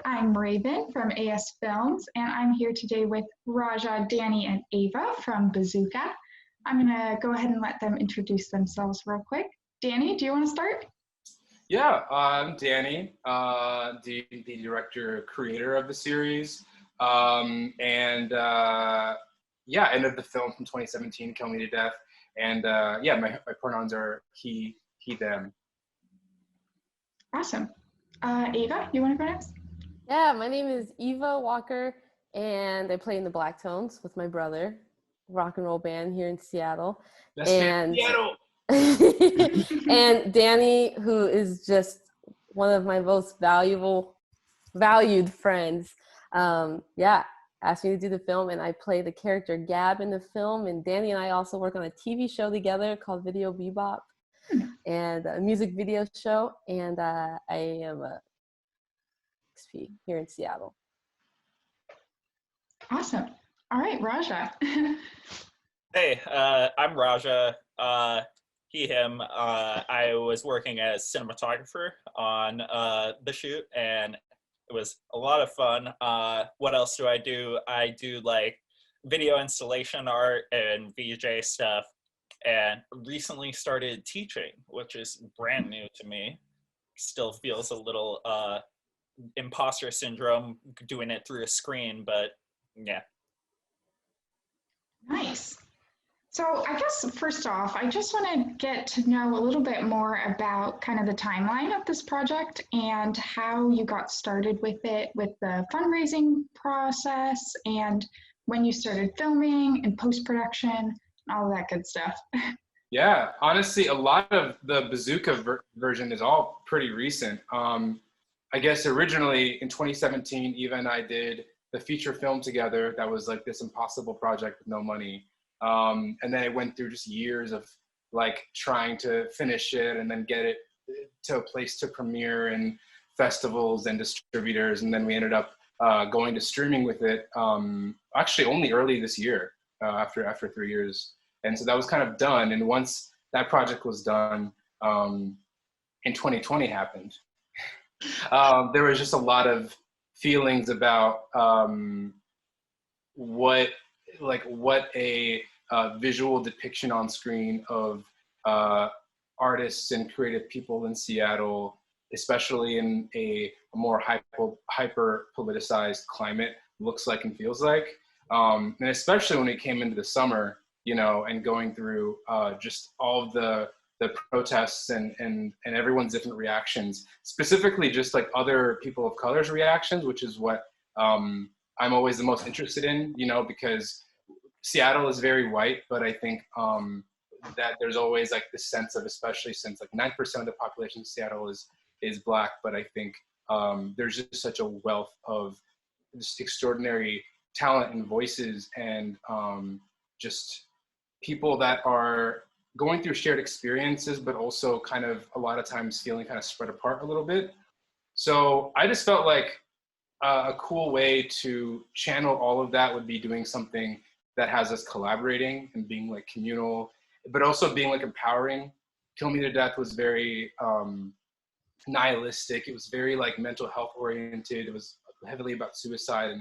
I'm Raven from AS Films, and I'm here today with Rajah, Danny, and Eva from Bazzooka. I'm going to go ahead and let them introduce themselves real quick. Danny, do you want to start? Yeah, I'm Danny, the director, creator of the series, ended the film from 2017, Kill Me to Death, and my pronouns are he, them. Awesome. Eva, you want to go next? Yeah, my name is Eva Walker, and I play in the Black Tones with my brother, rock and roll band here in Seattle. Seattle! And Danny, who is just one of my most valued friends, asked me to do the film, and I play the character Gab in the film. And Danny and I also work on a TV show together called Video Bebop, and a music video show. And I am a ASP here in Seattle. Awesome. All right, Rajah. Hey, I'm Rajah. He, him. I was working as cinematographer on the shoot, and it was a lot of fun. What else do? I do like video installation art and VJ stuff, and recently started teaching, which is brand new to me. Still feels a little imposter syndrome doing it through a screen, but yeah. Nice. So I guess first off, I just want to get to know a little bit more about kind of the timeline of this project and how you got started with it, with the fundraising process, and when you started filming and post-production and all that good stuff. Yeah, honestly, a lot of the Bazzooka version is all pretty recent. I guess originally in 2017, Eva and I did the feature film together. That was like this impossible project with no money. And then it went through just years of like trying to finish it and then get it to a place to premiere and festivals and distributors. And then we ended up going to streaming with it actually only early this year after 3 years. And so that was kind of done. And once that project was done, in 2020 happened. There was just a lot of feelings about what a visual depiction on screen of artists and creative people in Seattle, especially in a more hyper politicized climate, looks like and feels like. And especially when it came into the summer, and going through just all of the protests and everyone's different reactions, specifically just like other people of color's reactions, which is what I'm always the most interested in, because Seattle is very white, but I think that there's always like this sense of, especially since like 9% of the population of Seattle is Black, but I think there's just such a wealth of just extraordinary talent and voices and just people that are going through shared experiences, but also kind of a lot of times feeling kind of spread apart a little bit. So I just felt like a cool way to channel all of that would be doing something that has us collaborating and being like communal, but also being like empowering. Kill Me to Death was very nihilistic. It was very like mental health oriented. It was heavily about suicide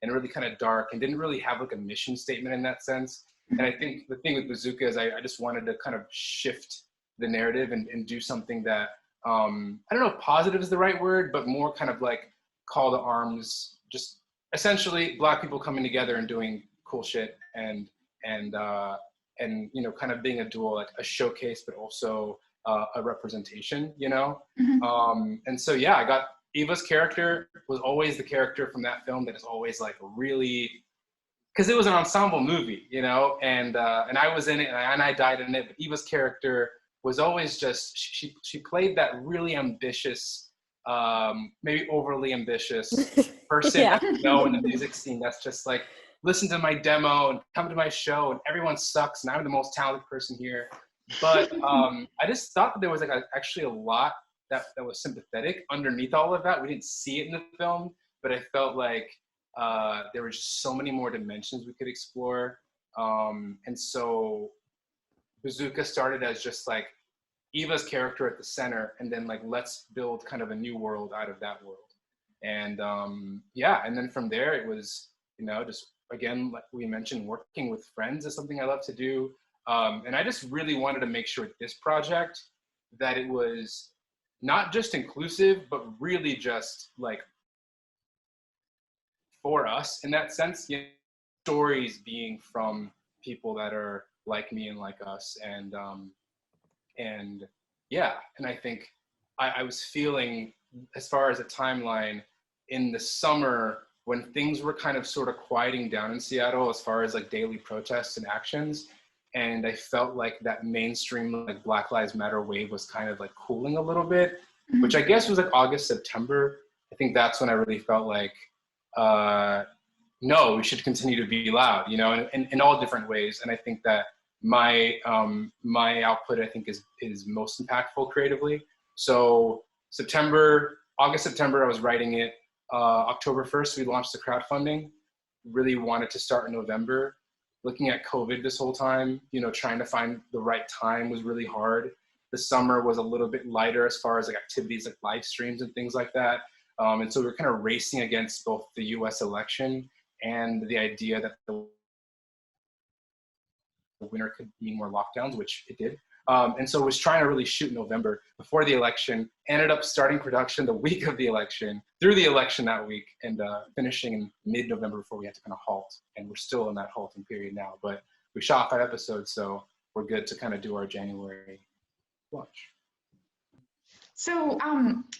and really kind of dark and didn't really have like a mission statement in that sense. And I think the thing with Bazzooka is I just wanted to kind of shift the narrative and do something that, I don't know if positive is the right word, but more kind of like call to arms, just essentially Black people coming together and doing cool shit and kind of being a dual, like a showcase, but also a representation, Mm-hmm. And so, yeah, I got Eva's character was always the character from that film that is always like really, because it was an ensemble movie, and I was in it and I died in it, but Eva's character was always just, she played that really ambitious, maybe overly ambitious person Yeah. in the music scene that's just like, listen to my demo and come to my show and everyone sucks and I'm the most talented person here. But I just thought that there was like actually a lot that was sympathetic underneath all of that. We didn't see it in the film, but I felt like there were just so many more dimensions we could explore. And so Bazzooka started as just like Eva's character at the center, and then like, let's build kind of a new world out of that world. And yeah, and then from there it was, you know, just again, like we mentioned, working with friends is something I love to do. And I just really wanted to make sure with this project that it was not just inclusive, but really just like for us in that sense, you know, stories being from people that are like me and like us. And yeah, and I think I was feeling, as far as a timeline, in the summer when things were kind of sort of quieting down in Seattle as far as like daily protests and actions, and I felt like that mainstream like Black Lives Matter wave was kind of like cooling a little bit, which I guess was like August, September. I think that's when I really felt like, no, we should continue to be loud, you know, in all different ways. And I think that my output, I think, is most impactful creatively. So August, September, I was writing it. October 1st, we launched the crowdfunding. Really wanted to start in November. Looking at COVID this whole time, you know, trying to find the right time was really hard. The summer was a little bit lighter as far as like activities like live streams and things like that. And so we were kind of racing against both the US election and the idea that the winter could mean more lockdowns, which it did. And so I was trying to really shoot in November before the election, ended up starting production the week of the election, through the election that week, and finishing in mid-November before we had to kind of halt. And we're still in that halting period now, but we shot 5 episodes, so we're good to kind of do our January launch. So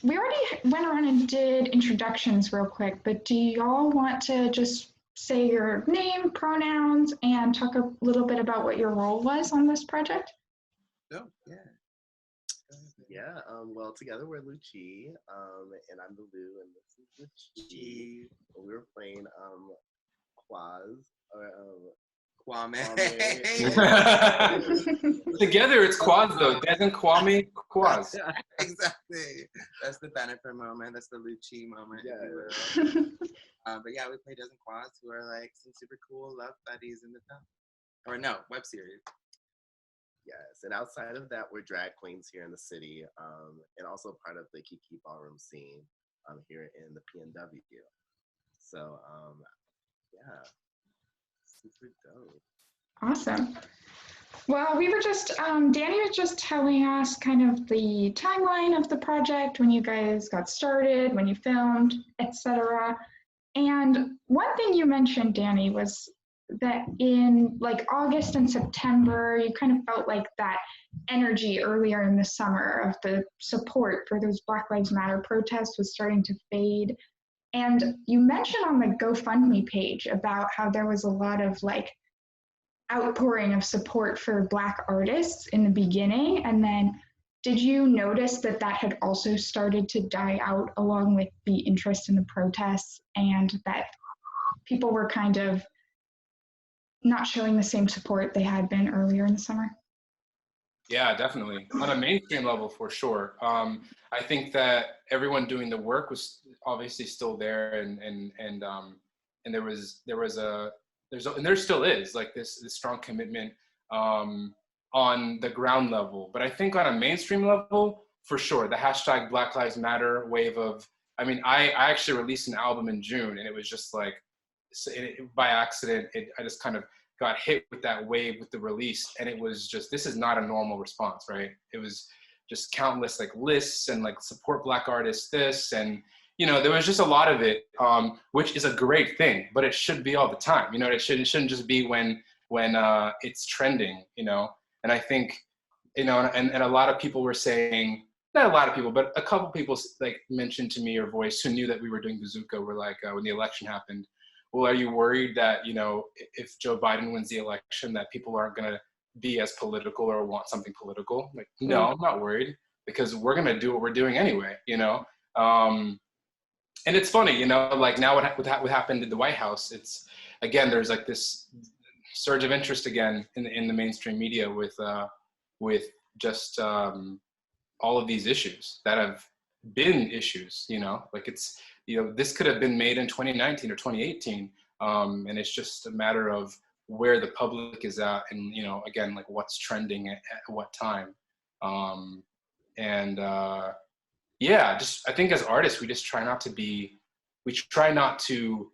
we already went around and did introductions real quick, but do y'all want to just say your name, pronouns, and talk a little bit about what your role was on this project? Oh, yeah. Yeah, well, together we're LUCHI, and I'm the Lou, and this is the Chi. We were playing Kwame. Together it's Quaz though. Dez and Kwame, Quaz. Exactly. That's the benefit moment. That's the LUCHI moment. Yeah. But yeah, we play Dez and Kwame, who are like some super cool love buddies in the film. Or no, web series. Yes, and outside of that, we're drag queens here in the city, and also part of the Kiki Ballroom scene here in the PNW. So, yeah, super dope. Awesome. Well, we were just, Danny was just telling us kind of the timeline of the project, when you guys got started, when you filmed, etc. And one thing you mentioned, Danny, was that in like August and September, you kind of felt like that energy earlier in the summer of the support for those Black Lives Matter protests was starting to fade. And you mentioned on the GoFundMe page about how there was a lot of like outpouring of support for Black artists in the beginning. And then did you notice that that had also started to die out along with the interest in the protests, and that people were kind of not showing the same support they had been earlier in the summer? Yeah, definitely. On a mainstream level, for sure. I think that everyone doing the work was obviously still there, and there still is like this strong commitment on the ground level. But I think on a mainstream level, for sure, the hashtag Black Lives Matter wave of, I mean, I actually released an album in June, and it was just like, by accident, I just kind of got hit with that wave with the release, and it was just, this is not a normal response, right? It was just countless like lists and like support Black artists this, and you know, there was just a lot of it, which is a great thing, but it should be all the time. You know, it shouldn't just be when it's trending, you know. And I think, you know, and a lot of people were saying, not a lot of people, but a couple people like mentioned to me or voice who knew that we were doing Bazzooka were like, when the election happened, well, are you worried that, you know, if Joe Biden wins the election, that people aren't going to be as political or want something political? Like, no, I'm not worried, because we're going to do what we're doing anyway, you know? And it's funny, you know, like now what happened in the White House, it's, again, there's like this surge of interest again in the mainstream media with just, all of these issues that have been issues, like it's, this could have been made in 2019 or 2018. And it's just a matter of where the public is at and, again, like what's trending at what time. Yeah, I think as artists, we just try not to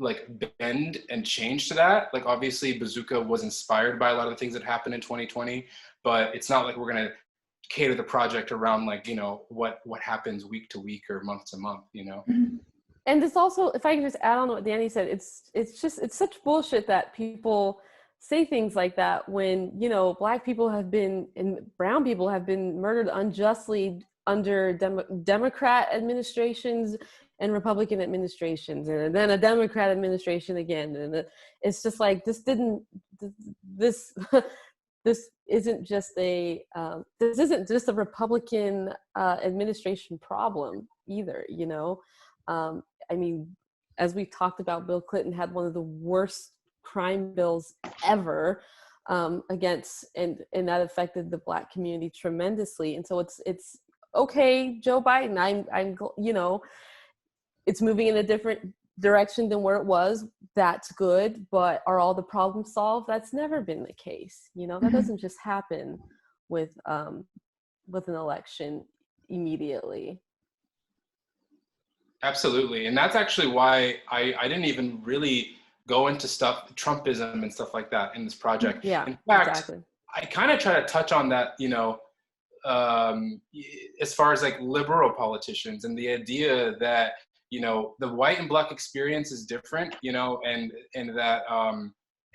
like bend and change to that. Like obviously Bazzooka was inspired by a lot of the things that happened in 2020, but it's not like we're going to cater the project around like, what happens week to week or month to month, And it's also, if I can just add on what Danny said, it's such bullshit that people say things like that when, Black people have been and brown people have been murdered unjustly under Democrat administrations and Republican administrations, and then a Democrat administration again. And it's just like, this isn't just a Republican administration problem either, I mean, as we talked about, Bill Clinton had one of the worst crime bills ever against, and that affected the Black community tremendously. And so it's okay, Joe Biden, I'm it's moving in a different direction than where it was. That's good, but are all the problems solved? That's never been the case. That doesn't just happen with an election immediately. Absolutely. And that's actually why I didn't even really go into Trumpism and stuff like that in this project. Yeah, in fact, exactly. I kind of try to touch on that, as far as like liberal politicians and the idea that, the white and Black experience is different, and that,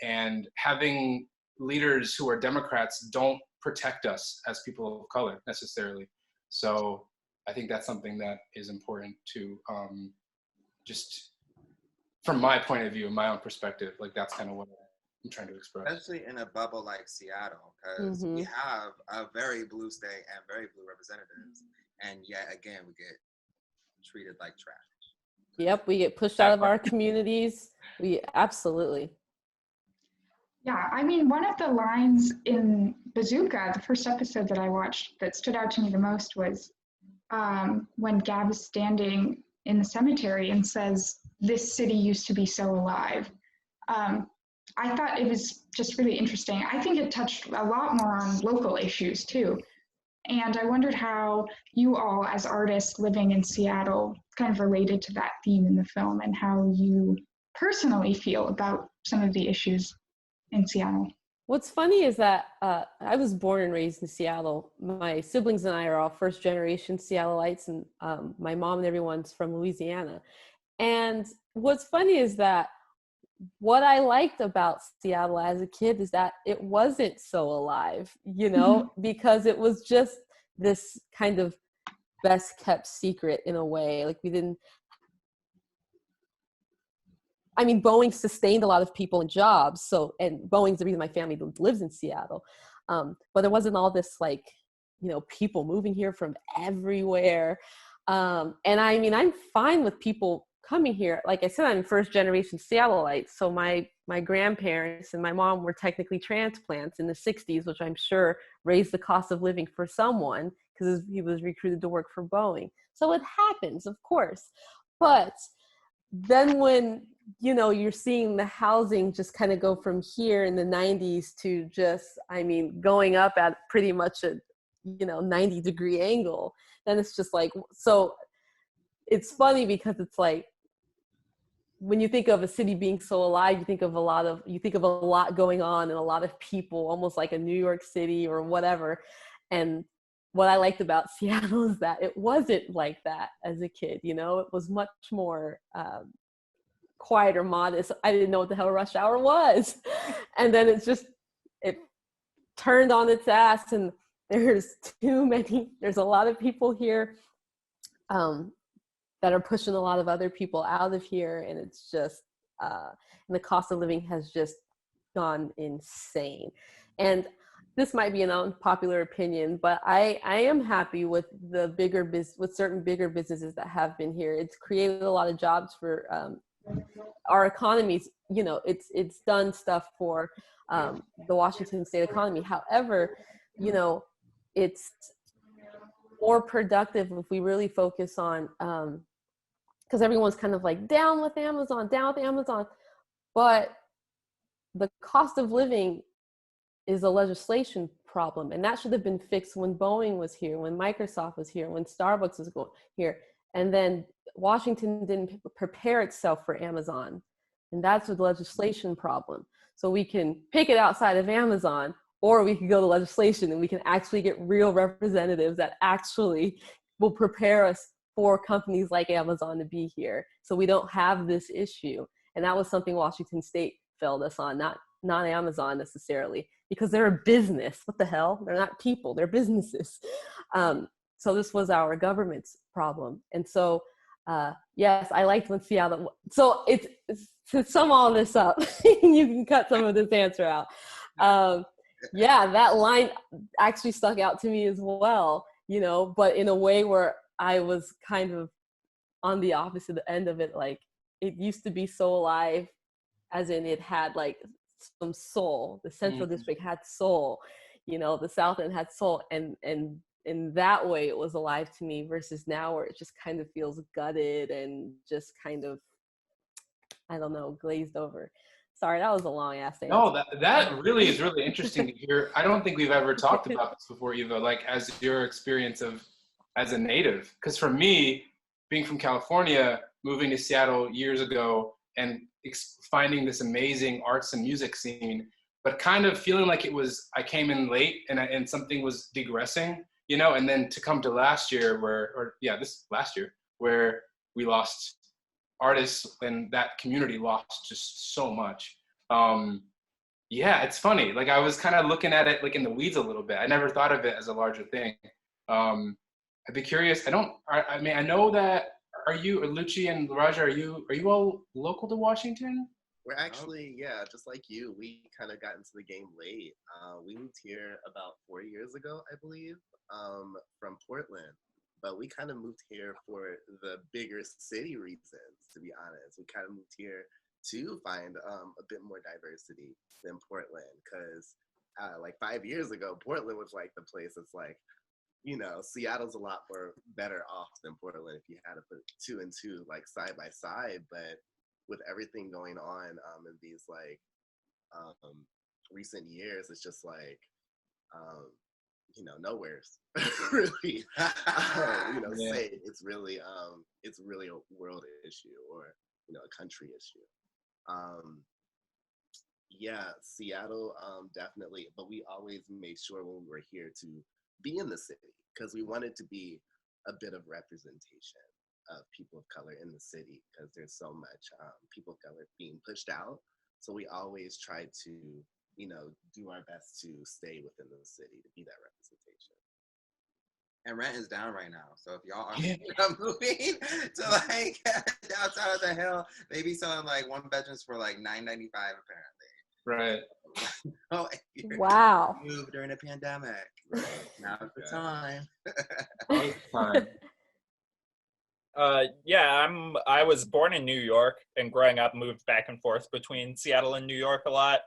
and having leaders who are Democrats don't protect us as people of color necessarily. So I think that's something that is important to just from my point of view, my own perspective, like that's kind of what I'm trying to express. Especially in a bubble like Seattle, because we have a very blue state and very blue representatives, and yet again we get treated like trash. Yep, we get pushed out of our communities. We absolutely. Yeah, I mean, one of the lines in Bazzooka, the first episode that I watched that stood out to me the most was when Gab is standing in the cemetery and says, "This city used to be so alive." I thought it was just really interesting. I think it touched a lot more on local issues too. And I wondered how you all as artists living in Seattle kind of related to that theme in the film and how you personally feel about some of the issues in Seattle. What's funny is that I was born and raised in Seattle. My siblings and I are all first generation Seattleites, and my mom and everyone's from Louisiana. And what's funny is that what I liked about Seattle as a kid is that it wasn't so alive, because it was just this kind of best kept secret in a way. Like Boeing sustained a lot of people and jobs. And Boeing's the reason my family lives in Seattle. But there wasn't all this people moving here from everywhere. And I'm fine with people coming here. Like I said, I'm first generation Seattleite. So my grandparents and my mom were technically transplants in the 60s, which I'm sure raised the cost of living for someone because he was recruited to work for Boeing. So it happens, of course. But then when, you're seeing the housing just kind of go from here in the 90s to just, going up at pretty much a, 90-degree angle, then it's just like, so it's funny because it's like, when you think of a city being so alive, you think of a lot going on and a lot of people, almost like a New York City or whatever. And what I liked about Seattle is that it wasn't like that as a kid. It was much more quieter, modest. I didn't know what the hell rush hour was. And then it turned on its ass, and there's a lot of people here that are pushing a lot of other people out of here, and it's just and the cost of living has just gone insane. And this might be an unpopular opinion, but I am happy with with certain bigger businesses that have been here. It's created a lot of jobs for our economies. It's done stuff for the Washington state economy. However, it's more productive if we really focus on, because everyone's kind of like down with Amazon, but the cost of living is a legislation problem, and that should have been fixed when Boeing was here, when Microsoft was here, when Starbucks was here, and then Washington didn't prepare itself for Amazon, and that's the legislation problem. So we can pick it outside of Amazon, or we can go to legislation and we can actually get real representatives that actually will prepare us for companies like Amazon to be here, so we don't have this issue. And that was something Washington State failed us on, not Amazon necessarily, because they're a business. What the hell? They're not people, they're businesses. So this was our government's problem. And so, yes, I liked when Seattle, so it's to sum all this up, you can cut some of this answer out. Yeah, that line actually stuck out to me as well, you know, but in a way where I was kind of on the opposite end of it. Like, it used to be so alive, as in it had like some soul. The Central District had soul, you know, the South End had soul, and in that way it was alive to me, versus now where it just kind of feels gutted and just kind of, I don't know, glazed over. Sorry, that was a long ass answer. No, that really is really interesting to hear. I don't think we've ever talked about this before, Eva, like as your experience as a native. Because for me, being from California, moving to Seattle years ago and finding this amazing arts and music scene, but kind of feeling like I came in late and something was digressing, you know, and then to come to last year where we lost artists and that community lost just so much. Yeah, it's funny. Like, I was kind of looking at it like in the weeds a little bit. I never thought of it as a larger thing. I'd be curious. I mean, I know that, are you, LUCHI and Rajah, are you all local to Washington? We're actually, yeah, just like you, we kind of got into the game late. We moved here about 4 years ago, I believe, from Portland. But we kind of moved here for the bigger city reasons, to be honest. We kind of moved here to find a bit more diversity than Portland, because like 5 years ago, Portland was like the place that's like, you know, Seattle's a lot more better off than Portland if you had to put 2 and 2 like side by side. But with everything going on in these like recent years, it's just like, you know, nowhere's really, you know, Yeah. say it's really a world issue, or, you know, a country issue. Yeah, Seattle, definitely, but we always made sure when we were here to be in the city, because we wanted to be a bit of representation of people of color in the city, because there's so much people of color being pushed out. So we always tried to, you know, do our best to stay within the city to be that representation. And rent is down right now. So if y'all are moving to like downtown of the hill, they be selling like 1 bedrooms for like $9.95 apparently. Right. Oh, Wow. Moved during the pandemic. Now's the time. Yeah, I was born in New York, and growing up moved back and forth between Seattle and New York a lot.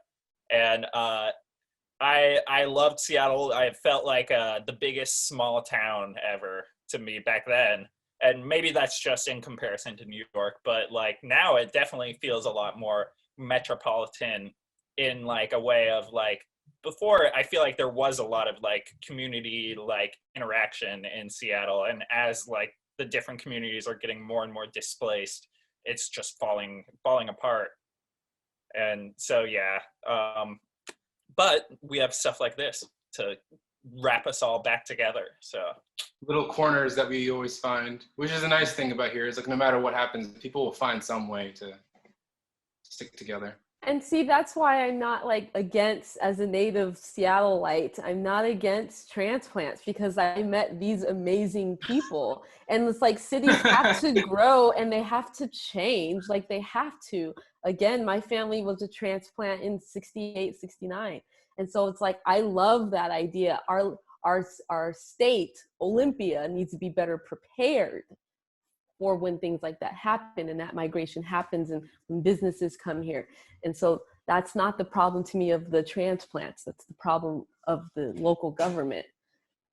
And I loved Seattle. I felt like the biggest small town ever to me back then. And maybe that's just in comparison to New York, but like now it definitely feels a lot more metropolitan in like a way of like, before I feel like there was a lot of like community like interaction in Seattle, and as like the different communities are getting more and more displaced, it's just falling apart. And so yeah, but we have stuff like this to wrap us all back together. So little corners that we always find, which is a nice thing about here, is like no matter what happens, people will find some way to stick together. And see, that's why I'm not like against, as a native Seattleite, I'm not against transplants, because I met these amazing people. And it's like cities have to grow and they have to change. Like they have to. Again, my family was a transplant in 68, 69. And so it's like, I love that idea. Our state, Olympia, needs to be better prepared for when things like that happen and that migration happens and when businesses come here. And so that's not the problem to me of the transplants. That's the problem of the local government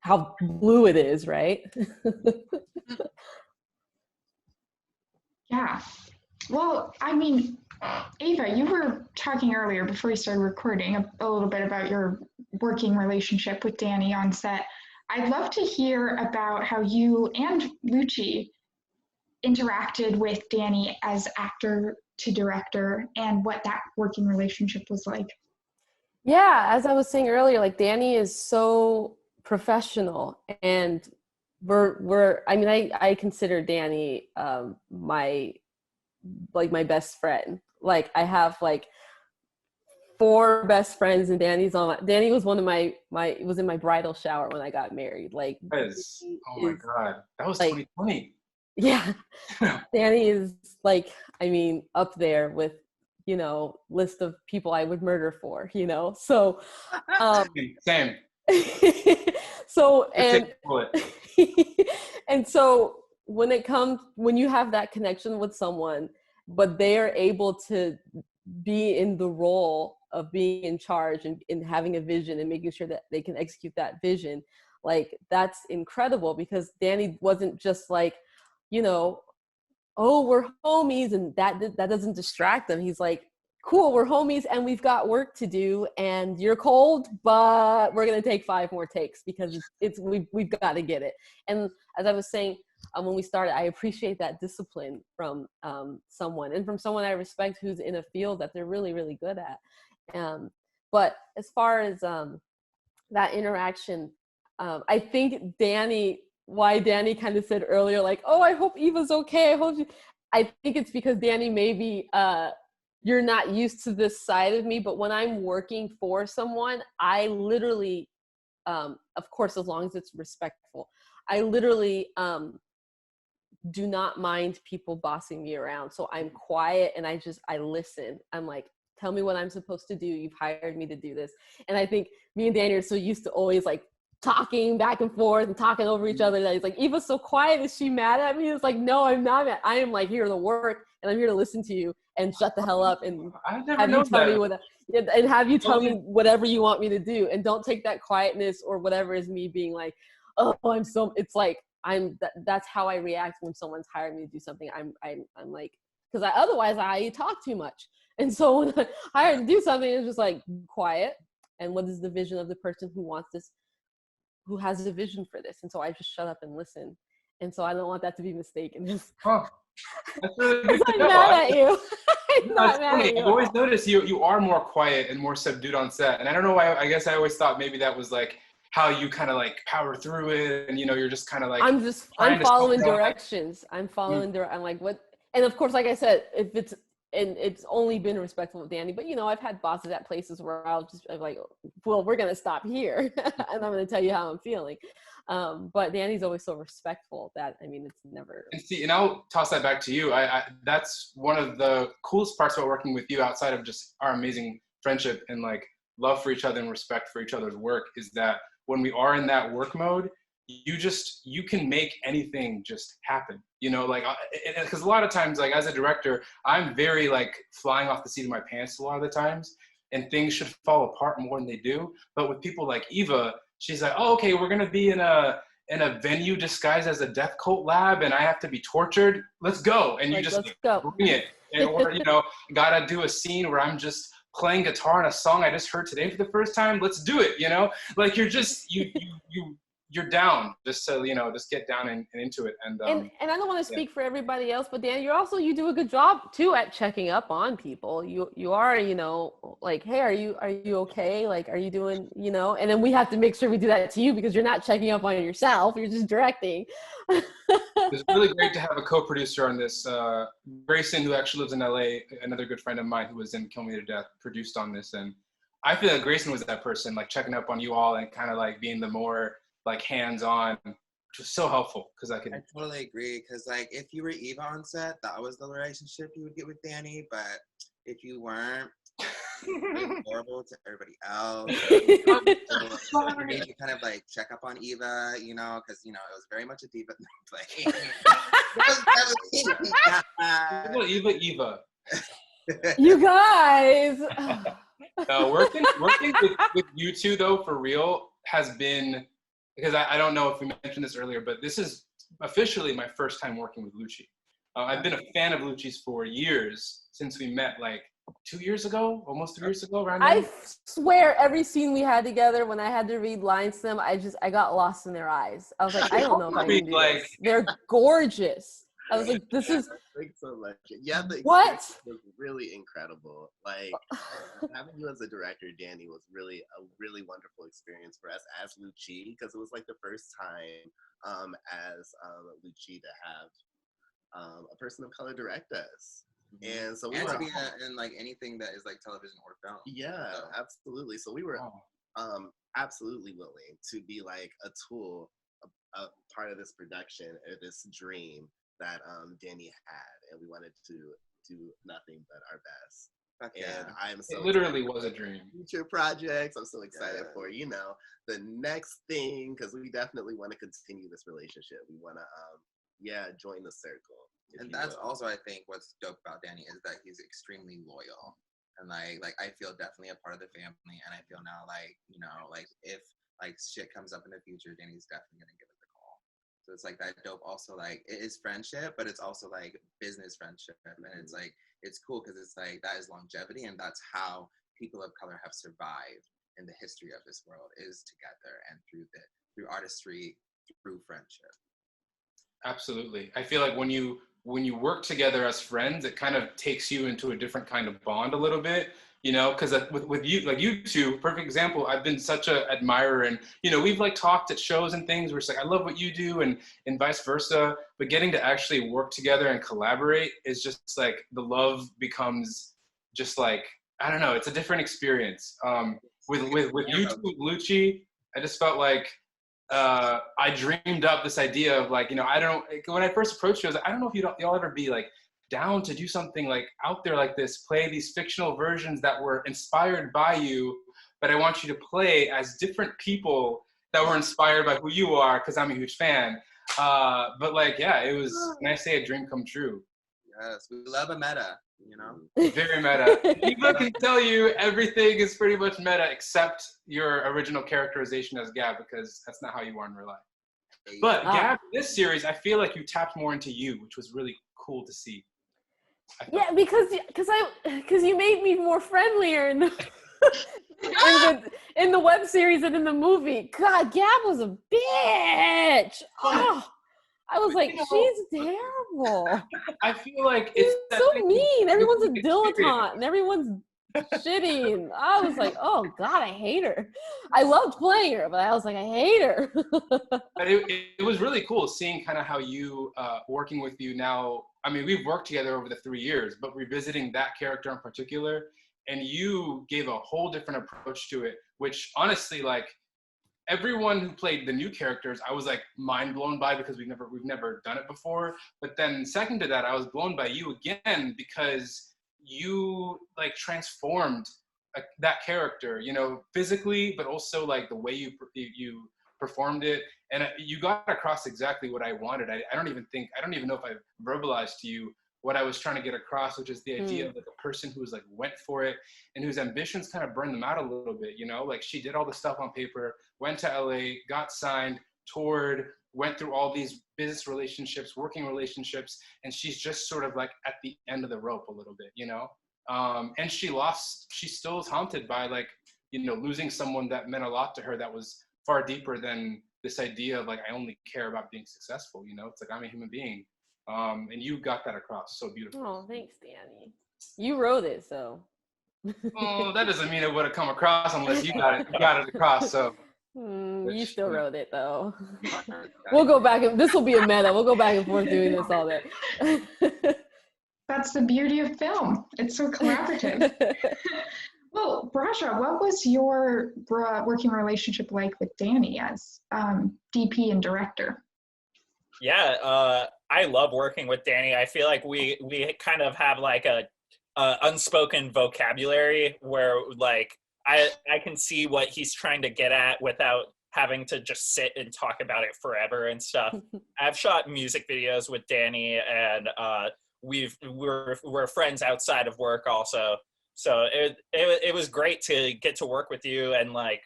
how blue it is, right? Yeah. Well, I mean, Eva, you were talking earlier before we started recording a little bit about your working relationship with Danny on set. I'd love to hear about how you and Lucci interacted with Danny as actor to director and what that working relationship was like. Yeah, as I was saying earlier, like Danny is so professional, and I consider Danny my best friend. Like I have like 4 best friends, and Danny was one of my was in my bridal shower when I got married. Like, oh my God, that was like, 2020. Yeah. Danny is like, I mean, up there with, you know, list of people I would murder for, you know? So, same. So, and, and so when you have that connection with someone, but they are able to be in the role of being in charge and having a vision and making sure that they can execute that vision, like that's incredible, because Danny wasn't just like, you know, oh, we're homies, and that doesn't distract them. He's like, cool, we're homies and we've got work to do, and you're cold, but we're gonna take 5 more takes because we've got to get it. And as I was saying when we started, I appreciate that discipline from someone, and from someone I respect who's in a field that they're really, really good at. But as far as that interaction, I think why Danny kind of said earlier, like, oh, I hope Eva's okay. I think it's because Danny, maybe you're not used to this side of me, but when I'm working for someone, I literally, of course, as long as it's respectful, I literally do not mind people bossing me around. So I'm quiet and I listen. I'm like, tell me what I'm supposed to do. You've hired me to do this. And I think me and Danny are so used to always like talking back and forth and talking over each other that he's like, Eva's so quiet. Is she mad at me? It's like, no, I'm not mad. I am like here to work, and I'm here to listen to you and shut the hell up and have you tell me whatever you want me to do. And don't take that quietness or whatever as me being like, oh, it's like, that's how I react when someone's hired me to do something. I'm like, because otherwise I talk too much. And so when I hired to do something, it's just like quiet. And what is the vision of the person who wants this, who has a vision for this? And so I just shut up and listen. And so I don't want that to be mistaken. Oh, that's really good to know. I'm mad at you. I'm not mad at you. I've always noticed you are more quiet and more subdued on set. And I don't know why, I guess I always thought maybe that was like how you kind of like power through it, and you know, you're just kind of like I'm following directions. I'm like, what? And of course, like I said, it's only been respectful of Danny, but you know, I've had bosses at places where I'm like, well, we're gonna stop here and I'm gonna tell you how I'm feeling. But Danny's always so respectful that, I mean, it's never. And I'll toss that back to you. That's one of the coolest parts about working with you, outside of just our amazing friendship and like love for each other and respect for each other's work, is that when we are in that work mode, you can make anything just happen, you know, like, because a lot of times, like as a director, I'm very like flying off the seat of my pants a lot of the times, and things should fall apart more than they do. But with people like Eva, she's like, oh, okay, we're gonna be in a venue disguised as a death cult lab, and I have to be tortured. Let's go. And you just bring it. And, or, you know, gotta do a scene where I'm just playing guitar in a song I just heard today for the first time. Let's do it. You know, like you're just you're down, just to, you know, just get down and into it. And I don't want to speak for everybody else, but Dan, you do a good job too at checking up on people. You are, you know, like, hey, are you okay? Like, are you doing, you know? And then we have to make sure we do that to you, because you're not checking up on yourself. You're just directing. It's really great to have a co-producer on this. Grayson, who actually lives in LA, another good friend of mine who was in Kill Me to Death, produced on this. And I feel like Grayson was that person, like checking up on you all and kind of like being the more like hands-on, which was so helpful, because I totally agree, because like if you were Eva on set, that was the relationship you would get with Danny, but if you weren't, it was horrible to everybody else. You need to kind of like check up on Eva, you know, because you know it was very much a diva play. Eva. You guys. Working with you two though, for real, has been because I don't know if we mentioned this earlier, but this is officially my first time working with Lucci. I've been a fan of Lucci's for years, since we met like 2 years ago, almost 3 years ago, around now. I swear every scene we had together, when I had to read lines to them, I got lost in their eyes. I was like, I don't know if I can do this. They're gorgeous. I was like, this is. Thanks so much. Yeah, the what was really incredible. Like having you as a director, Danny, was really a really wonderful experience for us as Lucci, because it was like the first time as Lucci to have a person of color direct us. And so we and were to be in like anything that is like television or film. Yeah, so. Absolutely. So we were absolutely willing to be like a tool, a part of this production or this dream that Danny had, and we wanted to do nothing but our best. And I'm so it literally was a dream. Future projects. I'm so excited for the next thing, because we definitely want to continue this relationship. We want to join the circle. And that's also, I think, what's dope about Danny is that he's extremely loyal, and like I feel definitely a part of the family, and I feel now like, you know, like if like shit comes up in the future, Danny's definitely gonna give us a call. So it's like that dope. Also, like it is friendship, but it's also like business friendship, and it's like it's cool because it's like that is longevity, and that's how people of color have survived in the history of this world, is together and through artistry, through friendship. Absolutely. I feel like when you work together as friends, it kind of takes you into a different kind of bond a little bit, you know, because with you, like you two, perfect example, I've been such an admirer, and, you know, we've like talked at shows and things where it's like, I love what you do, and vice versa, but getting to actually work together and collaborate is just like, the love becomes just like, I don't know, it's a different experience. With you two, Lucci, I just felt like, I dreamed up this idea of like, you know, when I first approached you, I was like, I don't know if y'all ever be like down to do something like out there like this, play these fictional versions that were inspired by you, but I want you to play as different people that were inspired by who you are, because I'm a huge fan. But like, yeah, it was, when I say a dream come true. Yes, we love a meta, you know? Very meta. Eva can tell you everything is pretty much meta except your original characterization as Gab, because that's not how you are in real life. But Gab, this series, I feel like you tapped more into you, which was really cool to see. Yeah, because you made me more friendlier in the web series and in the movie. God, Gab was a bitch. Oh. I was like, she's terrible. I feel like it's so mean. Everyone's a dilettante and everyone's shitty. And I was like, oh God, I hate her. I loved playing her, but I was like, I hate her. it was really cool seeing kind of how you, working with you now. I mean, we've worked together over the 3 years, but revisiting that character in particular, and you gave a whole different approach to it, which honestly, like, everyone who played the new characters, I was like mind blown by, because we've never done it before. But then second to that, I was blown by you again, because you like transformed that character, you know, physically, but also like the way you performed it, and you got across exactly what I wanted. I don't even know if I verbalized to you what I was trying to get across, which is the idea of like a person who was like went for it and whose ambitions kind of burned them out a little bit, you know, like she did all the stuff on paper, went to LA, got signed, toured, went through all these business relationships, working relationships, and she's just sort of like at the end of the rope a little bit, you know? And she still is haunted by like, you know, losing someone that meant a lot to her, that was far deeper than this idea of like, I only care about being successful, you know? It's like, I'm a human being. And you got that across so beautifully. Oh, thanks, Danny. You wrote it, so. Oh, that doesn't mean it would have come across unless you got it across. So. You still wrote it though. We'll go back and this will be a meta. We'll go back and forth doing this all day. That's the beauty of film. It's so collaborative. Well, Rajah, what was your working relationship like with Danny as DP and director? Yeah, I love working with Danny. I feel like we kind of have like a unspoken vocabulary where like I can see what he's trying to get at without having to just sit and talk about it forever and stuff. I've shot music videos with Danny, and we're friends outside of work also. So it was great to get to work with you and like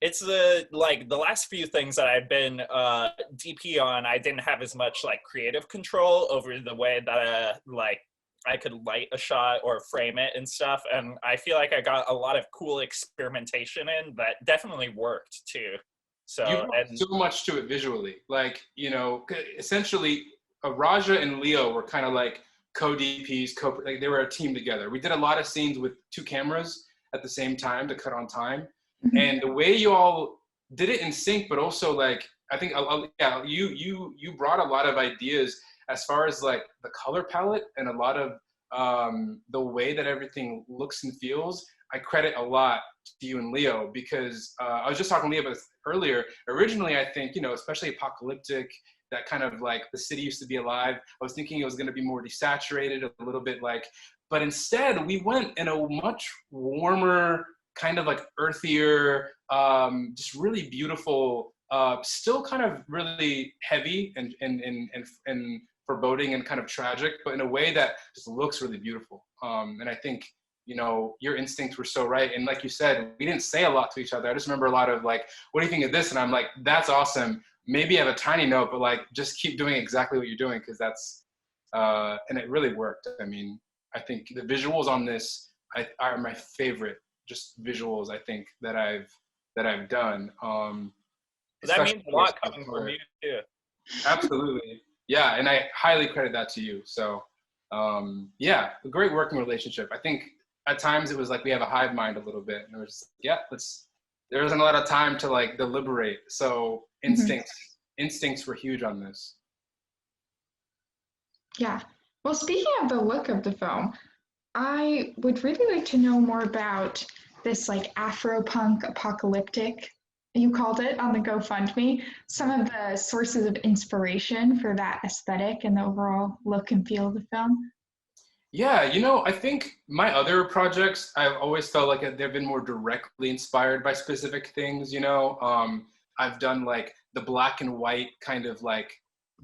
it's the last few things that I've been DP on, I didn't have as much like creative control over the way that like I could light a shot or frame it and stuff, and I feel like I got a lot of cool experimentation in that definitely worked too. So you brought so much to it visually, like, you know, essentially Rajah and Leo were kind of like co-DPs, like they were a team together. We did a lot of scenes with 2 cameras at the same time to cut on time. Mm-hmm. And the way you all did it in sync, but also like, I think, yeah, you brought a lot of ideas as far as like the color palette and a lot of the way that everything looks and feels. I credit a lot to you and Leo, because I was just talking to Leo about this earlier. Originally, I think, you know, especially apocalyptic, that kind of like the city used to be alive. I was thinking it was going to be more desaturated, a little bit like, but instead we went in a much warmer, kind of like earthier, just really beautiful, still kind of really heavy and foreboding and kind of tragic, but in a way that just looks really beautiful. And I think, you know, your instincts were so right. And like you said, we didn't say a lot to each other. I just remember a lot of like, what do you think of this? And I'm like, that's awesome. Maybe I have a tiny note, but like, just keep doing exactly what you're doing, because that's, and it really worked. I mean, I think the visuals on this are my favorite, just visuals, I think, that I've done. That means a lot coming from you too. Absolutely. Yeah, and I highly credit that to you. So, yeah, a great working relationship. I think at times it was like we have a hive mind a little bit, and it was just, yeah, there wasn't a lot of time to like deliberate. So instincts were huge on this. Yeah. Well, speaking of the look of the film, I would really like to know more about this like Afropunk apocalyptic, you called it on the GoFundMe, some of the sources of inspiration for that aesthetic and the overall look and feel of the film. Yeah, you know, I think my other projects, I've always felt like they've been more directly inspired by specific things, you know. I've done like the black and white kind of like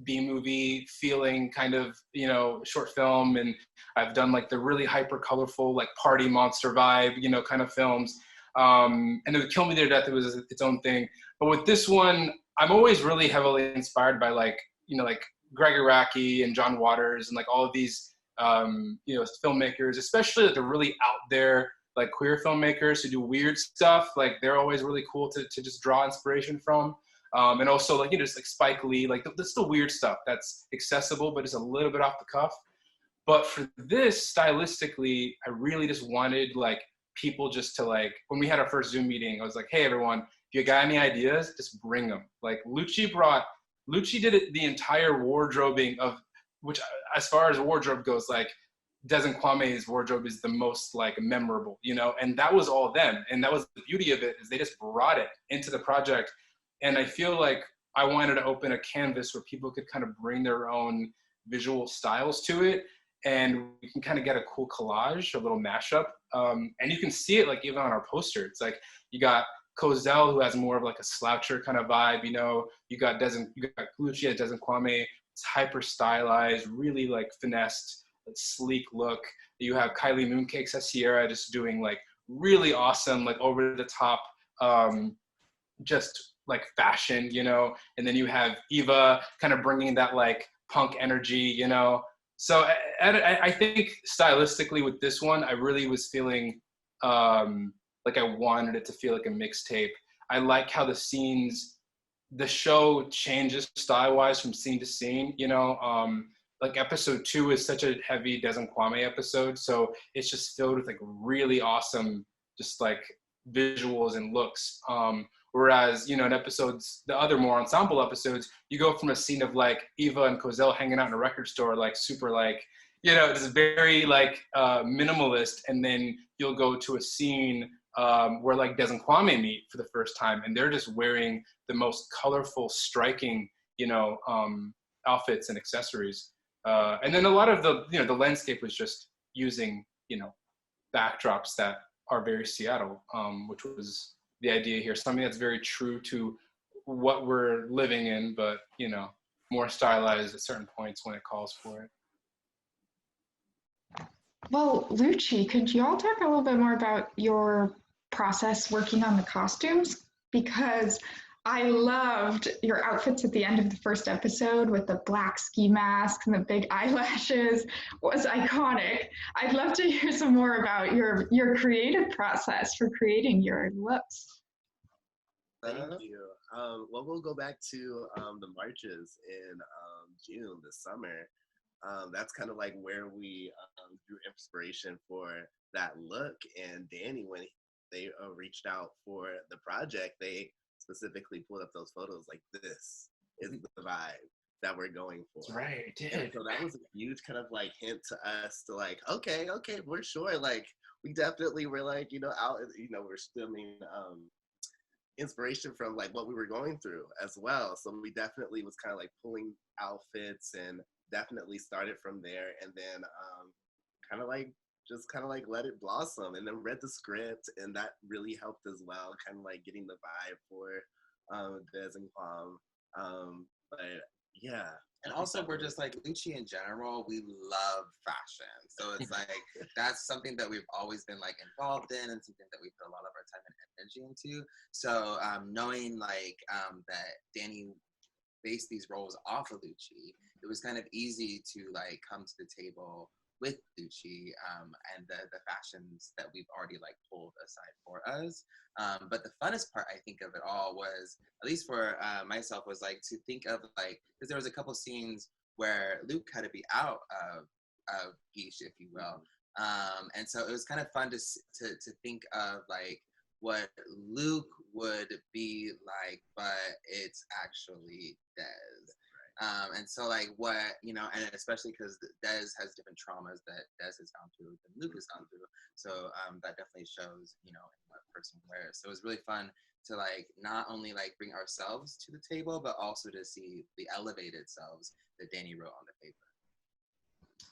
B-movie feeling kind of, you know, short film, and I've done like the really hyper colorful like party monster vibe, you know, kind of films. And it would Kill Me to Death, it was its own thing. But with this one, I'm always really heavily inspired by like, you know, like Greg Araki and John Waters and like all of these you know, filmmakers, especially like the really out there like queer filmmakers who do weird stuff. Like they're always really cool to just draw inspiration from. And also like, you know, just like Spike Lee, like that's the weird stuff that's accessible, but it's a little bit off the cuff. But for this, stylistically, I really just wanted like people just to like, when we had our first Zoom meeting, I was like, hey everyone, if you got any ideas, just bring them. Like Lucci did it, the entire wardrobing of, which as far as wardrobe goes, like Dez and Kwame's wardrobe is the most like memorable, you know, and that was all them. And that was the beauty of it, is they just brought it into the project. And I feel like I wanted to open a canvas where people could kind of bring their own visual styles to it. And we can kind of get a cool collage, a little mashup. And you can see it like even on our poster. It's like you got Kozel, who has more of like a sloucher kind of vibe, you know, you got LUCHI at Dez and Kwame. It's hyper stylized, really like finessed, sleek look. You have Kylie Mooncakes at Sierra just doing like really awesome, like over the top, just like fashion, you know. And then you have Eva kind of bringing that like punk energy, you know. So I think stylistically with this one, I really was feeling like I wanted it to feel like a mixtape. I like how the show changes style-wise from scene to scene, you know. Like episode 2 is such a heavy Dez and Kwame episode, so it's just filled with like really awesome, just like visuals and looks. Whereas, you know, in episodes, the other more ensemble episodes, you go from a scene of like Eva and Kozel hanging out in a record store, like super like, you know, it's very like minimalist, and then you'll go to a scene where like Dez and Kwame meet for the first time, and they're just wearing the most colorful, striking, you know, outfits and accessories. And then a lot of the, you know, the landscape was just using, you know, backdrops that are very Seattle, which was the idea here. Something that's very true to what we're living in, but, you know, more stylized at certain points when it calls for it. Well, Lucci, could you all talk a little bit more about your process working on the costumes? because I loved your outfits at the end of the first episode with the black ski masks and the big eyelashes was iconic. I'd love to hear some more about your creative process for creating your looks. Thank you. Well, we'll go back to the marches in June this summer. That's kind of like where we drew inspiration for that look. And Danny, when they reached out for the project, they specifically pulled up those photos like, this is the vibe that we're going for. That's right, it did. And so that was a huge kind of like hint to us to like, okay, we're sure. Like, we definitely were like, out, we're stimming inspiration from like what we were going through as well. So we definitely was kind of like pulling outfits and definitely started from there, and then kind of like let it blossom, and then read the script, and that really helped as well, kind of like getting the vibe for Dez and Kwame. But yeah. And also, we're just like LUCHI in general, we love fashion. So it's like, that's something that we've always been like involved in, and something that we put a lot of our time and energy into. So knowing like that Danny based these roles off of LUCHI, it was kind of easy to like come to the table with LUCHI and the fashions that we've already like pulled aside for us. But the funnest part, I think, of it all was, at least for myself, was like to think of like, because there was a couple scenes where Luke had to be out of Geesh, if you will. And so it was kind of fun to think of like what Luke would be like, but it's actually Dez. And so like what, and especially because Dez has different traumas that Dez has gone through than Luke has gone through. So that definitely shows, in what person wears. So it was really fun to like, not only like bring ourselves to the table, but also to see the elevated selves that Danny wrote on the paper.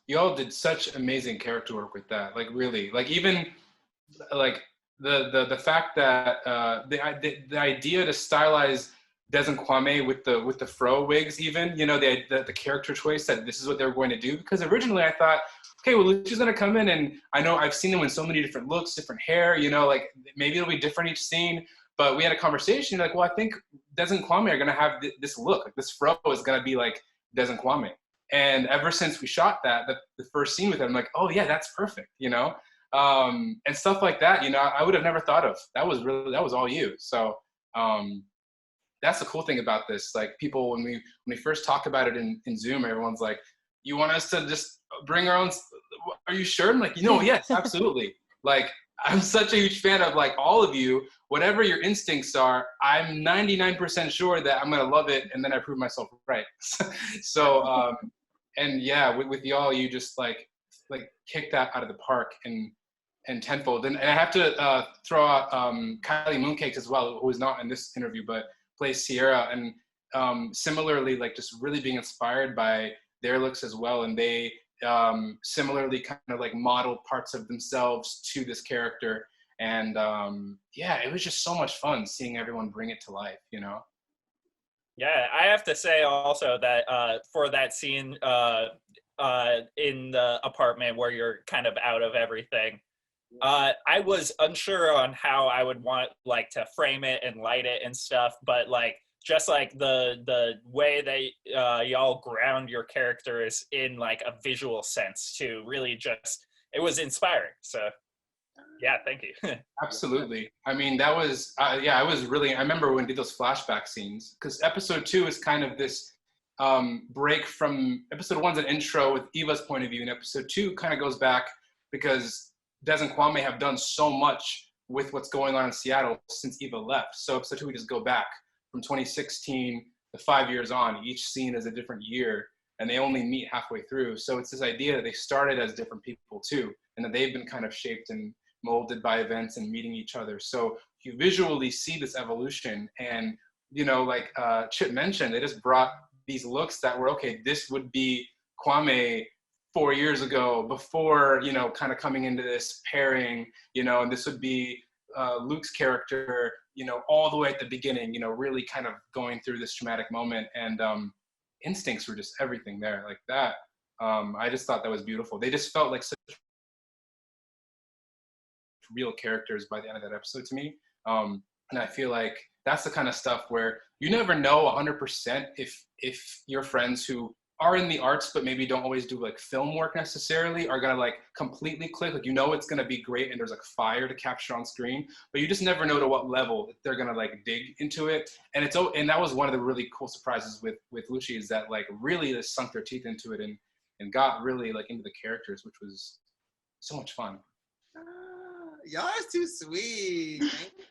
You all did such amazing character work with that. Like really, like even like the fact that the idea to stylize Dez and Kwame with the fro wigs, even, the character choice that this is what they were going to do. Because originally I thought, okay, well, LUCHI's gonna come in, and I know I've seen them in so many different looks, different hair, like maybe it'll be different each scene. But we had a conversation, like, well, I think Dez and Kwame are gonna have this look. Like, this fro is gonna be like Dez and Kwame. And ever since we shot that, the first scene with them, I'm like, oh yeah, that's perfect, and stuff like that, I would have never thought of. That was all you. So that's the cool thing about this. Like, people, when we first talk about it in Zoom, everyone's like, you want us to just bring our own, are you sure? I'm like, yes, absolutely. Like, I'm such a huge fan of like all of you, whatever your instincts are, I'm 99% sure that I'm gonna love it, and then I prove myself right. So, and yeah, with y'all, you just like kick that out of the park and tenfold. And I have to throw out Kylie Mooncakes as well, who is not in this interview, but plays Sierra, and similarly, like just really being inspired by their looks as well. And they similarly kind of like modeled parts of themselves to this character. And yeah, it was just so much fun seeing everyone bring it to life, Yeah, I have to say also that for that scene in the apartment where you're kind of out of everything, I was unsure on how I would want like to frame it and light it and stuff, but like just like the way that y'all ground your characters in like a visual sense to really just, it was inspiring. So yeah, thank you. Absolutely. I mean, that was, yeah, I remember when we did those flashback scenes, because episode 2 is kind of this break from, episode 1's an intro with Eva's point of view, and episode 2 kind of goes back because Dez and Kwame have done so much with what's going on in Seattle since Eva left. So episode 2, we just go back from 2016 to 5 years on. Each scene is a different year, and they only meet halfway through. So it's this idea that they started as different people too, and that they've been kind of shaped and molded by events and meeting each other. So you visually see this evolution, and like Chip mentioned, they just brought these looks that were, okay, this would be Kwame 4 years ago before, kind of coming into this pairing, and this would be Luke's character, all the way at the beginning, really kind of going through this traumatic moment, and instincts were just everything there like that. I just thought that was beautiful. They just felt like such real characters by the end of that episode to me. And I feel like that's the kind of stuff where you never know 100% if your friends who are in the arts but maybe don't always do like film work necessarily are gonna like completely click. Like, you know, it's gonna be great and there's like fire to capture on screen, but you just never know to what level they're gonna like dig into it. And that was one of the really cool surprises with LUCHI, is that like really they sunk their teeth into it and got really like into the characters, which was so much fun. Y'all are too sweet.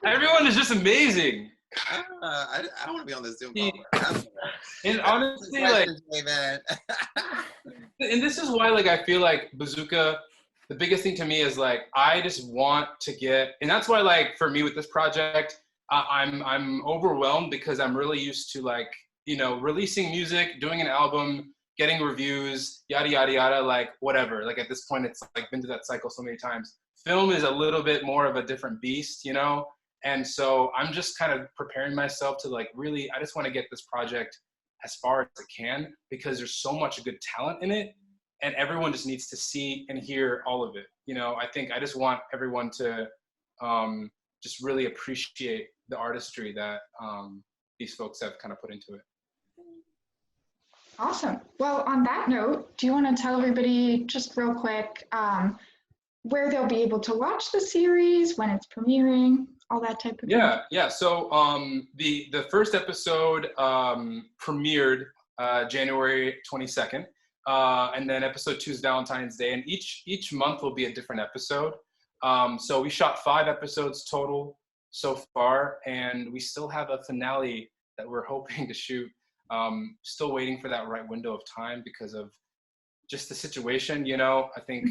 Everyone is just amazing. I don't want to be on this Zoom call. And honestly, like, and this is why, like, I feel like Bazzooka, the biggest thing to me is like, I just want to get, and that's why, like, for me with this project, I'm overwhelmed because I'm really used to, like, you know, releasing music, doing an album, getting reviews, yada, yada, yada, like, whatever. Like, at this point, it's like been through that cycle so many times. Film is a little bit more of a different beast, you know? And so I'm just kind of preparing myself to like really, I just want to get this project as far as it can, because there's so much good talent in it and everyone just needs to see and hear all of it. You know, I think I just want everyone to just really appreciate the artistry that these folks have kind of put into it. Awesome. Well, on that note, do you want to tell everybody just real quick where they'll be able to watch the series, when it's premiering, all that type of thing? Yeah. So the first episode premiered January 22nd, and then episode 2 is Valentine's Day, and each month will be a different episode. So we shot 5 episodes total so far, and we still have a finale that we're hoping to shoot. Still waiting for that right window of time because of just the situation, you know. I think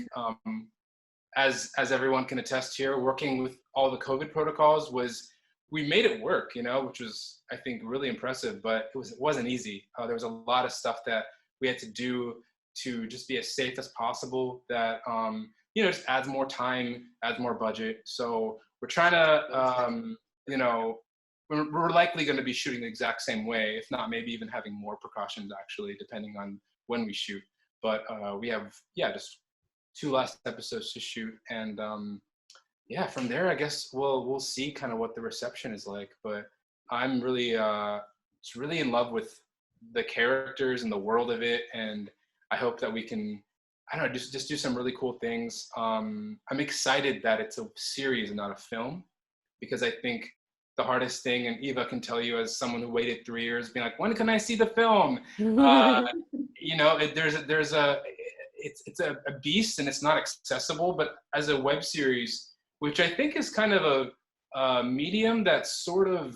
as everyone can attest here, working with all the COVID protocols we made it work, you know, which was, I think, really impressive, but it wasn't easy. There was a lot of stuff that we had to do to just be as safe as possible that, you know, just adds more time, adds more budget. So we're trying to, you know, we're likely going to be shooting the exact same way, if not maybe even having more precautions actually, depending on when we shoot. But we have, just 2 last episodes to shoot, and from there I guess we'll see kind of what the reception is like. But I'm really just really in love with the characters and the world of it, and I hope that we can, I don't know, just do some really cool things. I'm excited that it's a series and not a film, because I think the hardest thing, and Eva can tell you as someone who waited 3 years, being like, when can I see the film? You know, it's a beast and it's not accessible, but as a web series, which I think is kind of a medium that sort of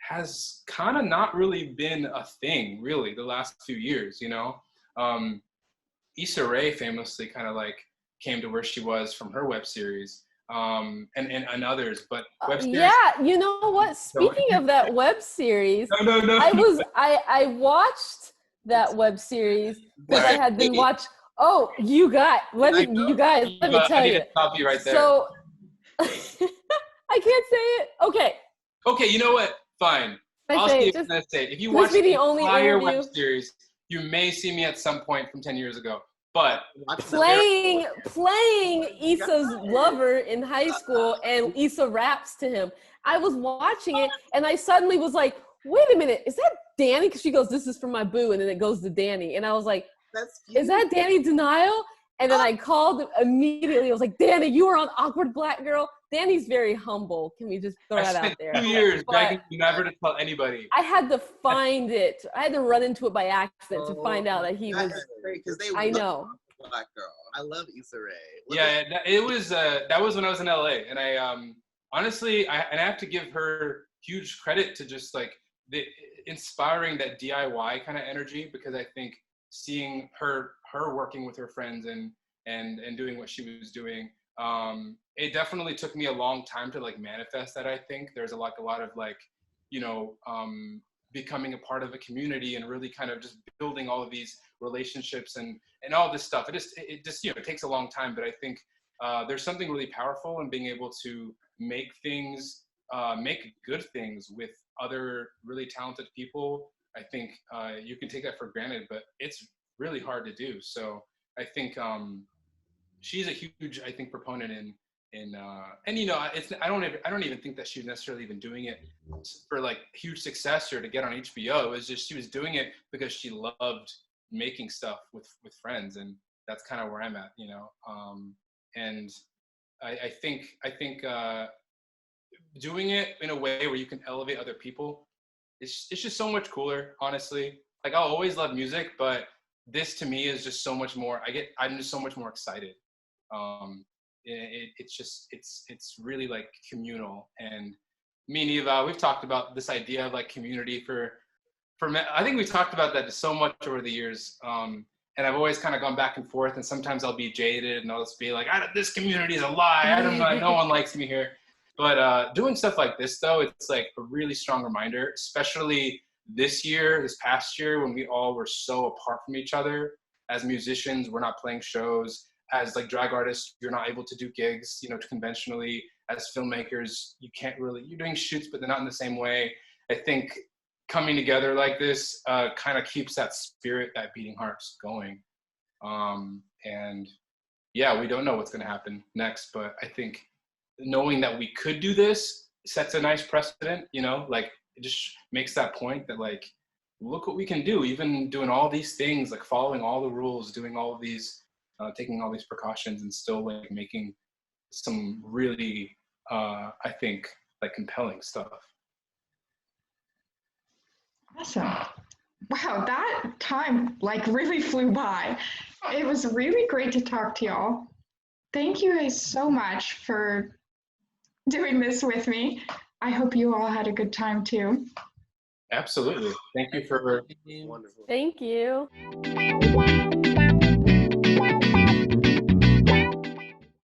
has kind of not really been a thing really the last few years, you know. Issa Rae famously kind of like came to where she was from her web series, and others, but web series. Yeah, you know what? Speaking of that web series, no. I watched that web series because I had been watching. Oh, you guys, let me tell you. I need to stop you right there. So I can't say it. Okay, you know what? Fine. I'll see if I say it. If you watch the entire web series, you may see me at some point from 10 years ago. But playing Issa's lover in high school, and Issa raps to him. I was watching it, and I suddenly was like, "Wait a minute, is that Danny?" Because she goes, "This is for my boo," and then it goes to Danny, and I was like, "Is that Danny Denial?" And then I called immediately. I was like, "Danny, you were on Awkward Black Girl." Danny's very humble. Can we just throw that out there? 2 years begging you never to tell anybody. I had to find it. I had to run into it by accident to find out that he was. I know. Black Girl. I love Issa Rae. It was. That was when I was in LA, and I honestly, I have to give her huge credit to just like inspiring that DIY kind of energy, because I think seeing her working with her friends and doing what she was doing, it definitely took me a long time to like manifest that. I think there's a lot of like, you know, becoming a part of a community and really kind of just building all of these relationships and all this stuff. It just you know, it takes a long time, but I think there's something really powerful in being able to make good things with other really talented people. I think you can take that for granted, but it's really hard to do. So I think she's a huge, I think, proponent and you know, I don't even think that she was necessarily even doing it for like huge success or to get on HBO. It was just she was doing it because she loved making stuff with friends, and that's kind of where I'm at, you know. And I think doing it in a way where you can elevate other people, it's just so much cooler, honestly. Like, I'll always love music, but this to me is just so much more. I'm just so much more excited. It's really like communal. And me and Eva, we've talked about this idea of like community for I think we talked about that so much over the years. And I've always kind of gone back and forth, and sometimes I'll be jaded and I'll just be like, this community is a lie. I don't know, no one likes me here. But doing stuff like this, though, it's like a really strong reminder, especially this past year, when we all were so apart from each other. As musicians, we're not playing shows. As like drag artists, you're not able to do gigs, you know, conventionally. As filmmakers, you're doing shoots, but they're not in the same way. I think coming together like this kind of keeps that spirit, that beating hearts going. And yeah, we don't know what's going to happen next, but I think knowing that we could do this sets a nice precedent, you know, like it just makes that point that like, look what we can do, even doing all these things, like following all the rules, doing all of these, taking all these precautions, and still like making some really, I think, like compelling stuff. Awesome. Wow, that time like really flew by. It was really great to talk to y'all. Thank you guys so much for doing this with me. I hope you all had a good time too. Absolutely. Thank you for Wonderful. Thank you.